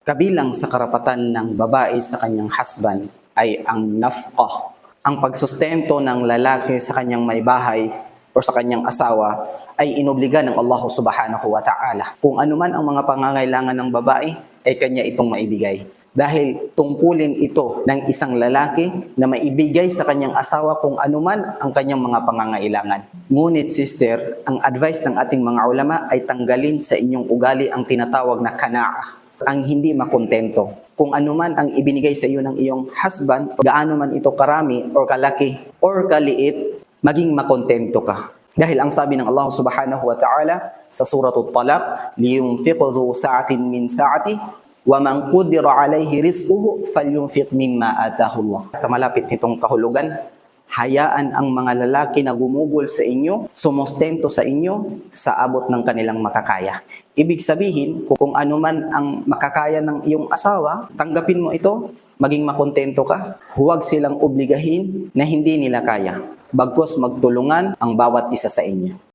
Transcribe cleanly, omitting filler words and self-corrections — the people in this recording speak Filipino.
Kabilang sa karapatan ng babae sa kanyang husband ay ang nafqah, ang pagsustento ng lalaki sa kanyang may bahay o sa kanyang asawa ay inobliga ng Allah subhanahu wa ta'ala. Kung anuman ang mga pangangailangan ng babae ay kanya itong maibigay. Dahil tungkulin ito ng isang lalaki na maibigay sa kanyang asawa kung anuman ang kanyang mga pangangailangan. Ngunit sister, ang advice ng ating mga ulama ay tanggalin sa inyong ugali ang tinatawag na kanaa, ang hindi makontento. Kung anuman ang ibinigay sa iyo ng iyong husband, gaano man ito karami or kalaki or kaliit, maging makontento ka. Dahil ang sabi ng Allah subhanahu wa ta'ala sa suratul Talaq, liyunfiq dhu sa'atin min sa'ati wa man qudira alayhi rizquhu falyunfiq mimma atahu Allah. Sa malapit nitong kahulugan, hayaan ang mga lalaki na gumugol sa inyo, sumustento sa inyo sa abot ng kanilang makakaya. Ibig sabihin, kung ano man ang makakaya ng iyong asawa, tanggapin mo ito, maging makontento ka. Huwag silang obligahin na hindi nila kaya. Bagkus magtulungan ang bawat isa sa inyo.